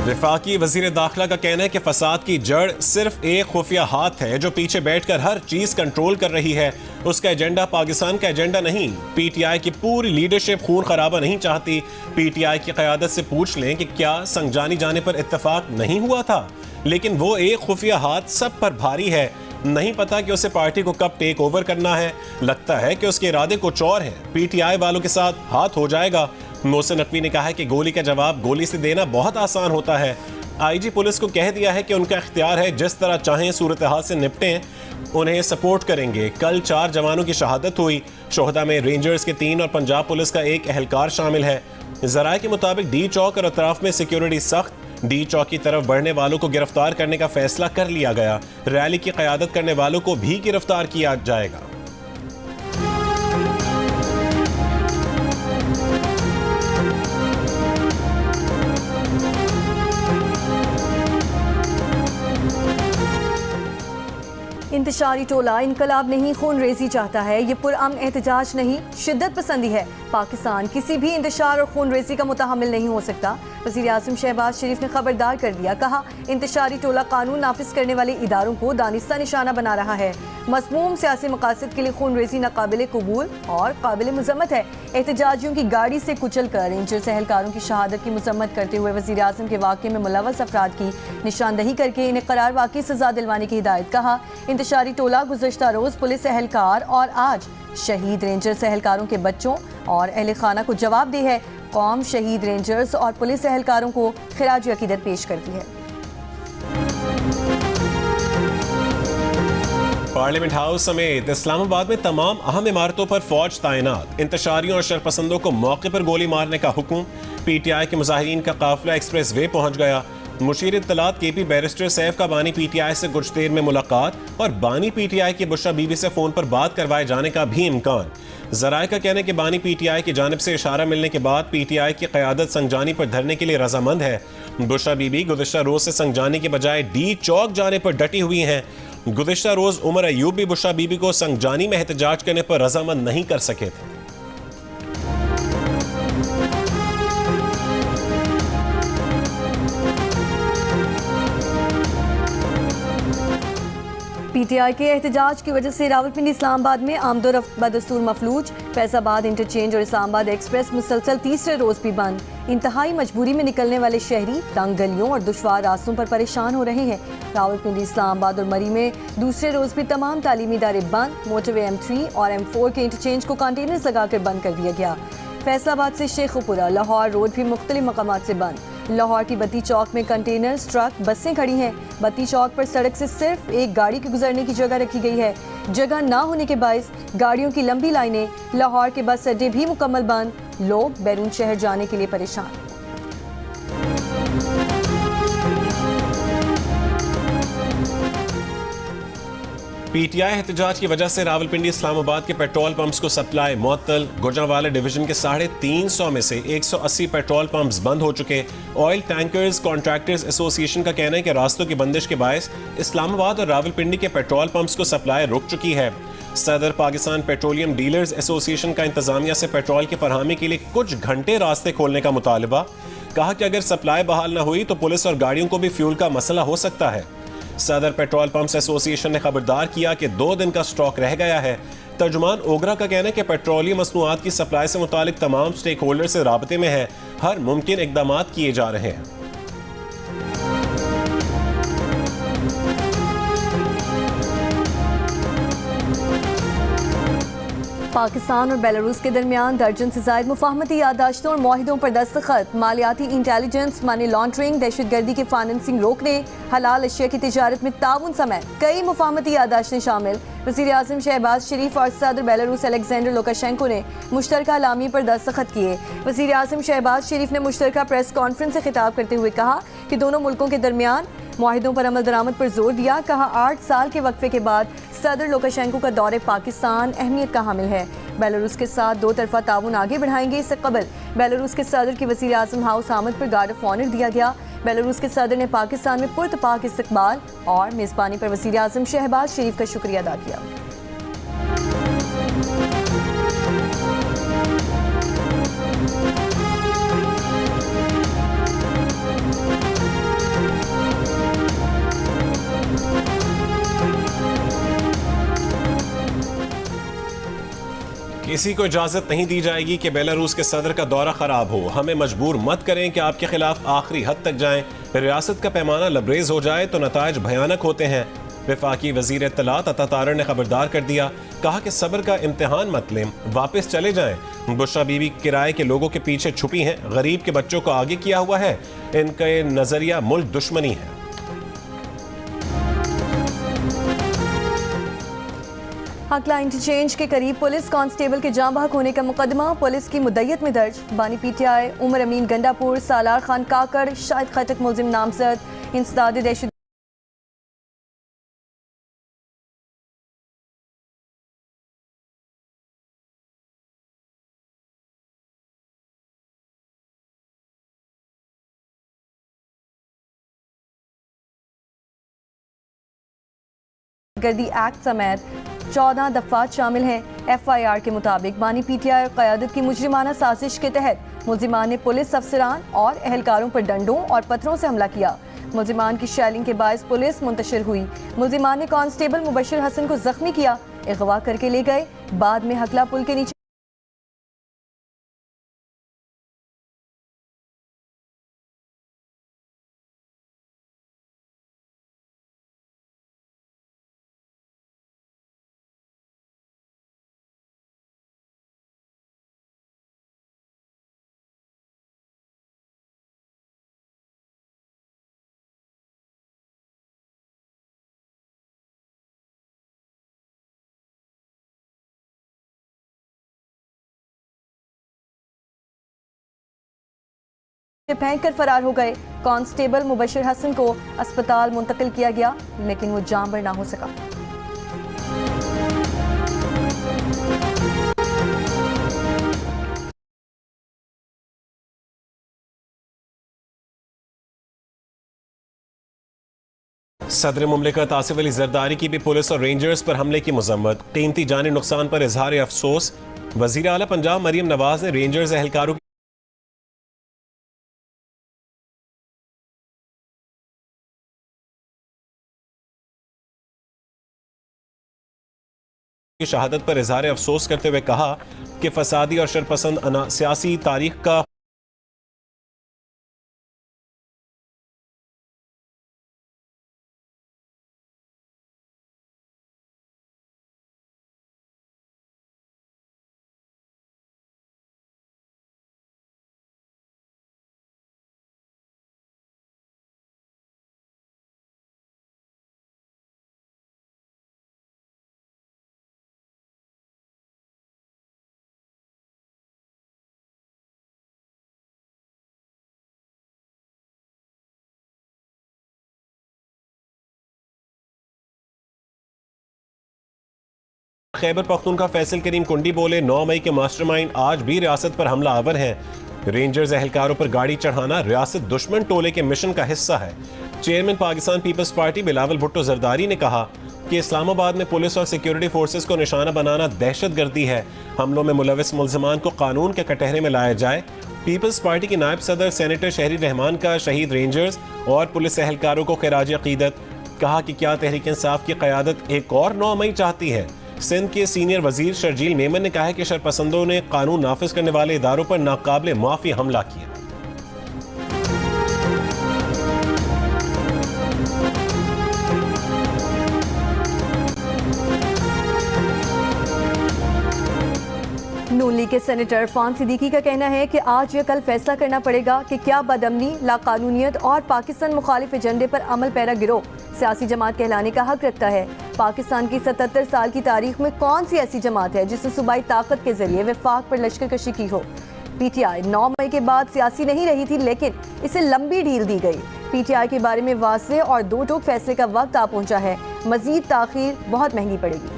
वफाकी वजीर दाखिला का कहना है कि फसाद की जड़ सिर्फ एक खुफिया हाथ है जो पीछे बैठकर हर चीज कंट्रोल कर रही है। उसका एजेंडा पाकिस्तान का एजेंडा नहीं। पीटीआई की पूरी लीडरशिप खून खराबा नहीं चाहती। पीटीआई की क़यादत से पूछ लें कि क्या संगजानी जाने पर इत्तेफाक नहीं हुआ था, लेकिन वो एक खुफिया हाथ सब पर भारी है। नहीं पता कि उसे पार्टी को कब टेक ओवर करना है। लगता है कि उसके इरादे कुछ और है। पीटीआई वालों के साथ हाथ हो जाएगा। मोहसिन नकवी ने कहा है कि गोली का जवाब गोली से देना बहुत आसान होता है। आईजी पुलिस को कह दिया है कि उनका इख्तियार है, जिस तरह चाहें सूरत हाल से निपटें, उन्हें सपोर्ट करेंगे। कल 4 जवानों की शहादत हुई। शोहदा में रेंजर्स के 3 और पंजाब पुलिस का 1 एहलकार शामिल है। जराये के मुताबिक डी चौक और अतराफ में सिक्योरिटी सख्त। डी चौक की तरफ बढ़ने वालों को गिरफ्तार करने का फैसला कर लिया गया। रैली की क़यादत करने वालों को भी गिरफ्तार किया जाएगा। इंतशारी टोला इनकलाब नहीं, खून रेजी चाहता है। ये पुरअमन एहतजाज नहीं, शिद्दत पसंदी है। पाकिस्तान किसी भी इंतशार और खून रेजी का मुतहम्मिल नहीं हो सकता। वज़ीर आज़म शहबाज शरीफ ने खबरदार कर दिया। कहा, इंतशारी टोला कानून नाफिज करने वाले इदारों को दानिस्ता निशाना बना रहा है। मज़मूम सियासी मकासद के लिए खून रेजी नाकाबिल कबूल और काबिल मज़म्मत है। एहतजाजियों की गाड़ी से कुचल कर रेंजर्स एहलकारों की शहादत की मज़म्मत करते हुए वज़ीर आज़म के वाक़े में मुलव्वस अफराद की निशानदही करके इन्हें करार वाक़ई सज़ा दिलवाने की हिदायत। कहा, इंतशारी टोला गुज़श्ता रोज़ पुलिस एहलकार और आज शहीद रेंजर्स एहलकारों के बच्चों और अहले खाना को जवाबदेह है। कौम शहीद रेंजर्स और पुलिस एहलकारों को खिराज अकीदत पेश करती है। पार्लियामेंट हाउस समेत इस्लामाबाद में तमाम अहम इमारतों पर फौज तैनात। इंतशारियों और शरपसंदों को मौके पर गोली मारने का हुक्म। पीटीआई के मुजाहिरीन का काफिला एक्सप्रेस वे पहुंच गया। मुशीर इत्तलात केपी बैरिस्टर सैफ का बानी पीटीआई से कुछ देर में मुलाकात और बानी पीटीआई की बुशरा बीबी से फोन पर बात करवाए जाने का भी इम्कान। जराये का कहना है कि बानी पीटीआई की जानिब से इशारा मिलने के बाद पीटीआई की क़यादत संगजानी पर धरने के लिए रजामंद है। बुशरा बीबी गुज़श्ता रोज से संगजानी के बजाय डी चौक जाने पर डटी हुई हैं। गुज़श्ता रोज उमर अयूब भी बुशरा बीबी को संगजानी में एहतजाज करने पर रजामंद नहीं कर सके थे। पीटीआई के एहतजाज की वजह से रावलपिंडी इस्लामाबाद में आमदोरफ्त बदस्तूर मफलूज। फैजाबाद इंटरचेंज और इस्लामाबाद एक्सप्रेस मुसलसल तीसरे रोज भी बंद। इंतहाई मजबूरी में निकलने वाले शहरी तंग गलियों और दुश्वार रास्तों पर परेशान हो रहे हैं। रावलपिंडी, इस्लामाबाद और मरी में दूसरे रोज भी तमाम तालीमी इदारे बंद। मोटरवे M3 और M4 के इंटरचेंज को कंटेनर्स लगाकर बंद कर दिया गया। फैसलाबाद से शेखुपुरा लाहौर रोड भी मुख्तलिफ मकामात से बंद। लाहौर की बत्ती चौक में कंटेनर्स, ट्रक, बसें खड़ी हैं। बत्ती चौक पर सड़क से सिर्फ एक गाड़ी के गुजरने की जगह रखी गई है। जगह ना होने के बायस गाड़ियों की लंबी लाइनें। लाहौर के बस अड्डे भी मुकम्मल बंद। लोग बैरून शहर जाने के लिए परेशान। पीटीआई एहतजाज की वजह से रावलपिंडी इस्लामाबाद के पेट्रोल पंप्स को सप्लाई मुअत्तल। गुजरांवाला डिवीजन के 350 में से 180 पेट्रोल पंप्स बंद हो चुके। ऑयल टैंकर्स कॉन्ट्रैक्टर्स एसोसिएशन का कहना है कि रास्तों की बंदिश के बायस इस्लामाबाद और रावलपिंडी के पेट्रोल पंप्स को सप्लाई रुक चुकी है। सदर पाकिस्तान पेट्रोलियम डीलर्स एसोसिएशन का इंतजामिया से पेट्रोल की फरहमी के लिए कुछ घंटे रास्ते खोलने का मुतालबा। कहा कि अगर सप्लाई बहाल न हुई तो पुलिस और गाड़ियों को भी फ्यूल का मसला हो सकता है। सदर पेट्रोल पंप्स एसोसिएशन ने खबरदार किया कि 2 दिन का स्टॉक रह गया है। तर्जुमान ओगरा का कहना है कि पेट्रोलियम मसनूआत की सप्लाई से मुतालिक तमाम स्टेक होल्डर से राबते में है। हर मुमकिन इकदाम किए जा रहे हैं। पाकिस्तान और बेलारूस के दरमियान दर्जन से ज्यादा मुफाहमती याददाश्तों और मुआहिदों पर दस्तखत। मालियाती इंटेलिजेंस, मनी लॉन्ड्रिंग, दहशतगर्दी की फाइनेंसिंग रोकने, हलाल अशिया की तिजारत में ताउन समेत कई मुफाहमती याददाश्तें शामिल। वज़ीर आज़म शहबाज शरीफ और सदर बेलारूस अलेक्जेंडर लुकाशेंको ने मुश्तरका अलामी पर दस्तखत किए। वज़ीर आज़म शहबाज शरीफ ने मुश्तरका प्रेस कॉन्फ्रेंस से खिताब करते हुए कहा कि दोनों मुल्कों के दरमियान मुआहिदों पर अमल दरामद पर जोर दिया। कहा, 8 साल के वक्फे के बाद सदर लुकाशेंको का दौरे पाकिस्तान अहमियत का हामिल है। बेलारूस के साथ 2 तरफा ताउन आगे बढ़ाएंगे। इससे कबल बेलारूस के सदर की वज़ीर आज़म हाउस आमद पर गार्ड ऑफ ऑनर दिया गया। बेलारूस के सदर ने पाकिस्तान में पुरतपाक इस्तकबाल और मेज़बानी पर वज़ीर आज़म शहबाज शरीफ का शुक्रिया अदा किया। किसी को इजाजत नहीं दी जाएगी कि बेलारूस के सदर का दौरा खराब हो। हमें मजबूर मत करें कि आपके खिलाफ आखिरी हद तक जाएं। रियासत का पैमाना लबरेज हो जाए तो नताइज भयानक होते हैं। वफाकी वजीर इत्तलात अता तारर ने खबरदार कर दिया, कहा कि सब्र का इम्तिहान मत लें, वापस चले जाएं। बुशरा बीवी किराए के लोगों के पीछे छुपी हैं, गरीब के बच्चों को आगे किया हुआ है। इनका नजरिया मुल्क दुश्मनी है। हकला इंटरचेंज के करीब पुलिस कांस्टेबल के जाँ बहक होने का मुकदमा पुलिस की मुद्दत में दर्ज। बानी PTI उमर अमीन गंडापुर, सालार खान काकर, शाहिद खटक मुलजिम नामजद। इंसदाद दहशत गर्दी एक्ट समेत 14 दफात शामिल हैं। FIR के मुताबिक बानी PTI क़यादत की मुजरिमाना साजिश के तहत मुलजिमान ने पुलिस अफसरान और एहलकारों पर डंडों और पत्थरों से हमला किया। मुलजिमान की शैलिंग के बायस पुलिस मुंतशिर हुई। मुलजिमान ने कांस्टेबल मुबशिर हसन को जख्मी किया, अगवा करके ले गए। बाद में हकला पुल के नीचे फेंक कर फरार हो गए। कांस्टेबल मुबशिर हसन को अस्पताल मुंतकिल किया गया, लेकिन वो जान बर ना हो सका। सदर मुमलिकत आसिफ अली जरदारी की भी पुलिस और रेंजर्स पर हमले की मजम्मत। कीमती जानी नुकसान पर इजहार अफसोस। वजीर आला पंजाब मरियम नवाज ने रेंजर्स एहलकारों की शहादत पर इजहार अफसोस करते हुए कहा कि फसादी और शरपसंद सियासी तारीख का खैबर पख्तूनख्वा फैसल करीम कुंडी बोले, 9 मई के मास्टरमाइंड आज भी रियासत पर हमला आवर हैं। रेंजर्स एहलकारों पर गाड़ी चढ़ाना रियासत दुश्मन टोले के मिशन का हिस्सा है। Chairman Pakistan Peoples Party Bilawal Bhutto Zardari ने कहा कि इस्लामाबाद में पुलिस और सिक्योरिटी फोर्सेस को निशाना बनाना दहशतगर्दी है। हमलों में मुलविस मुल्जिमान को कानून के कटहरे में लाया जाए। पीपल्स पार्टी के नायब सदर सेनेटर शहरी रहमान का शहीद रेंजर्स और पुलिस एहलकारों को खिराज अकीदत। कहा कि क्या तहरीक इंसाफ की क़यादत एक और 9 मई चाहती है। सिंध के सीनियर वजीर शर्जील मेमन ने कहा है कि शरपसंदों ने कानून नाफिज करने वाले इदारों पर नाकाबिले माफी हमला किया। नून लीग के सेनेटर फान सिद्दीकी का कहना है कि आज या कल फैसला करना पड़ेगा कि क्या बदअमनी, लाकानूनियत और पाकिस्तान मुखालिफ एजेंडे पर अमल पैरा गिरोह सियासी जमात कहलाने का हक रखता है। पाकिस्तान की 77 साल की तारीख में कौन सी ऐसी जमात है जिसने सूबाई ताकत के जरिए वफाक पर लश्कर कशी की हो। PTI 9 मई के बाद सियासी नहीं रही थी, लेकिन इसे लंबी ढील दी गई। PTI के बारे में वाज़ेह और दो टोक फैसले का वक्त आ पहुंचा है। मजीद ताखीर बहुत महंगी पड़ेगी।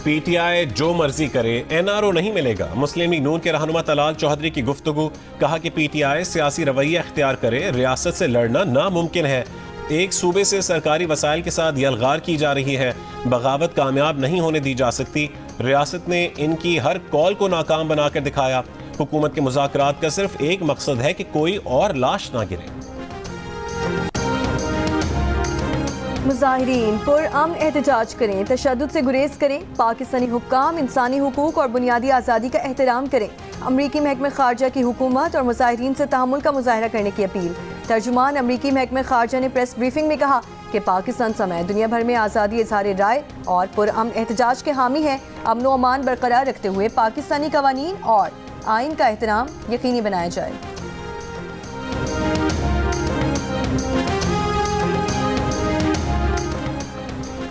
PTI जो मर्जी करे, NRO नहीं मिलेगा। मुस्लिम लीग नून के रहनुमा तलाल चौधरी की गुफ्तगू। कहा कि PTI सियासी रवैया इख्तियार करे, रियासत से लड़ना नामुमकिन है। एक सूबे से सरकारी वसाइल के साथ यलगार की जा रही है। बगावत कामयाब नहीं होने दी जा सकती। रियासत ने इनकी हर कॉल को नाकाम बनाकर दिखाया। हुकूमत के मुज़ाकरात का सिर्फ एक मकसद है कि कोई और लाश ना गिरे। मुजाहिरीन पुरअमन एहतजाज करें, तशद्दुद से गुरेज करें, पाकिस्तानी हुक्काम इंसानी हुकूक और बुनियादी आज़ादी का एहतराम करें। अमरीकी महकमा खारजा की हुकूमत और मुजाहिरीन से तहम्मुल का मुजाहरा करने की अपील। तर्जुमान अमरीकी महकमा खारजा ने प्रेस ब्रीफिंग में कहा कि पाकिस्तान समेत दुनिया भर में आज़ादी इजहार राय और पुरअमन एहतजाज के हामी है। अमन व अमान बरकरार रखते हुए पाकिस्तानी कवानीन और आइन का एहतराम यकीनी बनाया जाए।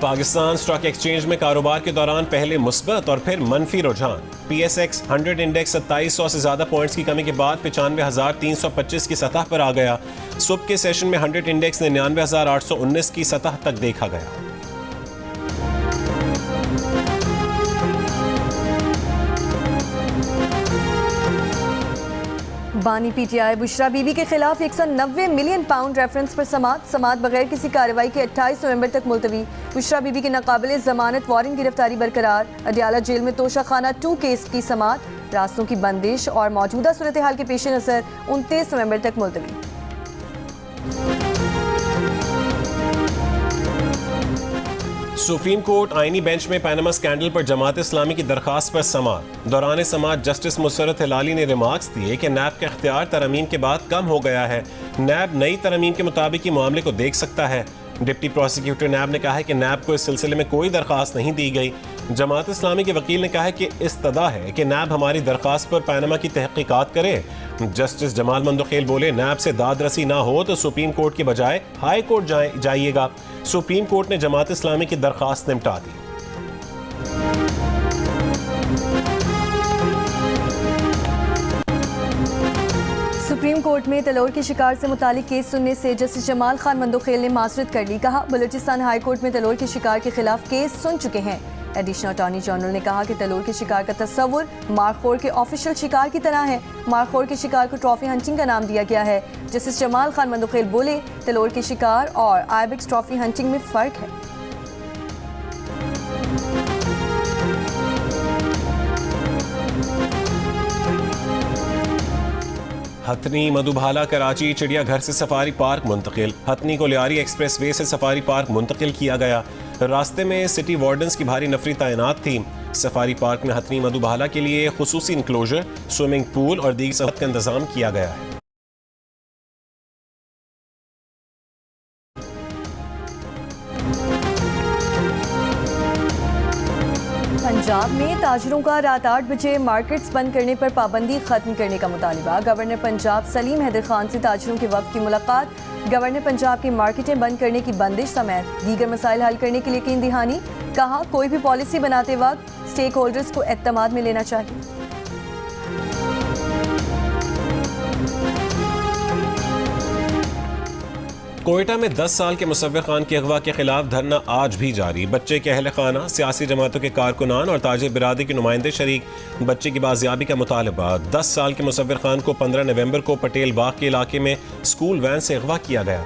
पाकिस्तान स्टॉक एक्सचेंज में कारोबार के दौरान पहले मुस्बत और फिर मनफी रुझान। PSX 100 इंडेक्स 2700 से ज्यादा पॉइंट्स की कमी के बाद 95,325 की सतह पर आ गया। सुबह के सेशन में 100 इंडेक्स 99,819 की सतह तक देखा गया। बानी PTI बुशरा बीबी के खिलाफ 190 मिलियन पाउंड रेफरेंस पर समात बगैर किसी कार्रवाई के 28 नवंबर तक मुलतवी। बुशरा बीबी की नाकाबिले जमानत वारंट गिरफ्तारी बरकरार। अडियाला जेल में तोशाखाना 2 केस की समात, रास्तों की बंदिश और मौजूदा सूरत हाल के पेश नज़र 29 नवंबर तक मुलतवी। सुप्रीम कोर्ट आईनी बेंच में पैनामा स्कैंडल पर जमात इस्लामी की दरखास्त पर समात। दौरान समात जस्टिस मुसरत हिलाली ने रिमार्क्स दिए कि नैब का इख्तियार तरमीम के बाद कम हो गया है। नैब नई तरमीम के मुताबिक ही मामले को देख सकता है। डिप्टी प्रोसिक्यूटर नैब ने कहा है कि नैब को इस सिलसिले में कोई दरखास्त नहीं दी गई। जमात इस्लामी के वकील ने कहा है कि इस्तदा है कि नैब हमारी दरखास्त पर पैनामा की तहकीकात करे। जस्टिस जमाल मंदोखेल बोले, नैब से दादरसी ना हो तो सुप्रीम कोर्ट के बजाय हाई कोर्ट जाइएगा। सुप्रीम कोर्ट ने जमात इस्लामी की दरखास्त निपटा दी। सुप्रीम कोर्ट में तलोर के शिकार से मुतालिक केस सुनने से जस्टिस जमाल खान मंदोखेल ने माजरत कर ली। कहा, बलूचिस्तान हाई कोर्ट में तलोर के शिकार के खिलाफ केस सुन चुके हैं। एडिशनल अटॉर्नी जनरल ने कहा कि तलोर के शिकार का तस्वुर मारखोर के ऑफिशियल शिकार की तरह है। मारखोर के शिकार को ट्रॉफी हंटिंग का नाम दिया गया है। जस्टिस जमाल खान मंदोखेल बोले, तलोर के शिकार और आइबेक्स ट्रॉफी हंटिंग में फर्क है। हथनी मधुबाला कराची चिड़ियाघर से सफारी पार्क मुंतकिल। हथनी को लियारी एक्सप्रेस वे से सफारी पार्क मुंतकिल किया गया। रास्ते में सिटी वार्डन्स की भारी नफरी तैनात थी। सफारी पार्क में हथनी मधुबाला के लिए खुसूसी इंक्लोजर, स्विमिंग पूल और दीगर सहूलत का इंतजाम किया गया है। पंजाब में ताजिरों का रात 8 बजे मार्केट्स बंद करने पर पाबंदी खत्म करने का मुतालिबा। गवर्नर पंजाब सलीम हैदर खान से ताजिरों के वक्त की मुलाकात। गवर्नर पंजाब की मार्केटें बंद करने की बंदिश समेत दीगर मसाइल हल करने के लिए यकीन दहानी। कहा, कोई भी पॉलिसी बनाते वक्त स्टेक होल्डर्स को एतमाद में लेना चाहिए। कोयटा में 10 साल के मुसव्विर खान के अगवा के खिलाफ धरना आज भी जारी। बच्चे के अहल खाना, सियासी जमातों के कारकुनान और ताजिर बिरादरी के नुमाइंदे शरीक। बच्चे की बाजियाबी का मुतालबा। 10 साल के मुसव्विर खान को 15 नवंबर को पटेल बाग के इलाके में स्कूल वैन से अगवा किया गया।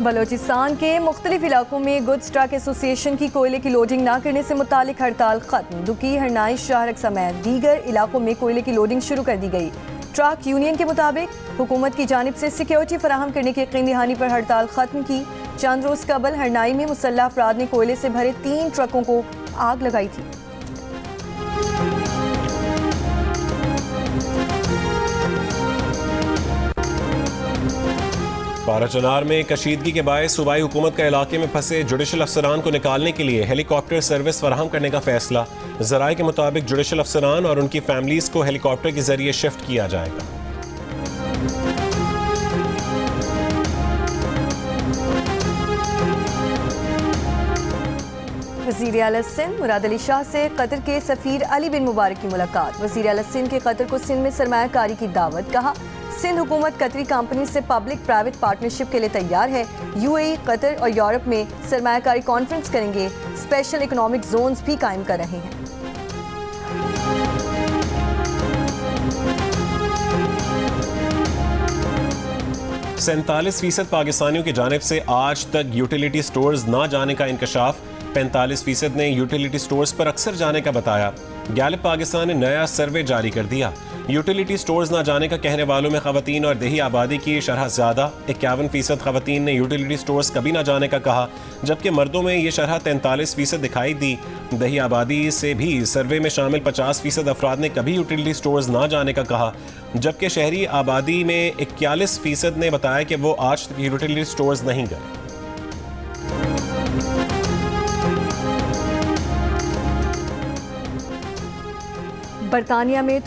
बलोचिस्तान के मुख्तलिफ इलाकों में गुड्स ट्रक एसोसिएशन की कोयले की लोडिंग न करने से मुतालिक हड़ताल खत्म। दुकी, हरनाई, शाहरग समेत दीगर इलाकों में कोयले की लोडिंग शुरू कर दी गई। ट्रक यूनियन के मुताबिक हुकूमत की जानिब से सिक्योरिटी फराहम करने की यकीन दहानी पर हड़ताल खत्म की। चंद रोज कबल हरनाई में मुसल्लह अफराद ने कोयले से भरे 3 ट्रकों को आग लगाई थी। पाराचनार में कशीदगी के बायस सूबाई हुकूमत का इलाके में फंसे जुडिशल अफसरान को निकालने के लिए हेलीकॉप्टर सर्विस फराहम करने का फैसला। ज़राए के मुताबिक जुडिशल अफसरान और उनकी फैमिलीज को हेलीकॉप्टर के जरिए शिफ्ट किया जाएगा। वज़ीर आला सिंध मुराद अली शाह से कतर के सफ़ीर अली बिन मुबारक की मुलाकात। वज़ीर आला सिंध के कतर को सिंध में सरमायाकारी की दावत। कहा, सिंध हुकूमत कतरी कंपनी से पब्लिक प्राइवेट पार्टनरशिप के लिए तैयार है। UAE, कतर और यूरोप में सरमायाकारी कॉन्फ्रेंस करेंगे। स्पेशल इकोनॉमिक जोन्स भी कायम कर रहे हैं। 47% पाकिस्तानियों की जानिब से आज तक यूटिलिटी स्टोर्स ना जाने का इंकशाफ। 45% ने यूटिलिटी स्टोर्स पर अक्सर जाने का बताया। गैलिप पाकिस्तान ने नया सर्वे जारी कर दिया। यूटिलिटी स्टोर्स ना जाने का कहने वालों में खवातीन और देही आबादी की शरह ज़्यादा। 51% खवातीन ने यूटिलिटी स्टोर्स कभी ना जाने का कहा, जबकि मर्दों में ये शरह 43% दिखाई दी। देही आबादी से भी सर्वे में शामिल 50% अफराद ने कभी यूटिलिटी स्टोर्स ना जाने का कहा, जबकि शहरी आबादी में 41% ने बताया कि वो आज तक यूटिलिटी स्टोर्स नहीं गए। बरतानिया में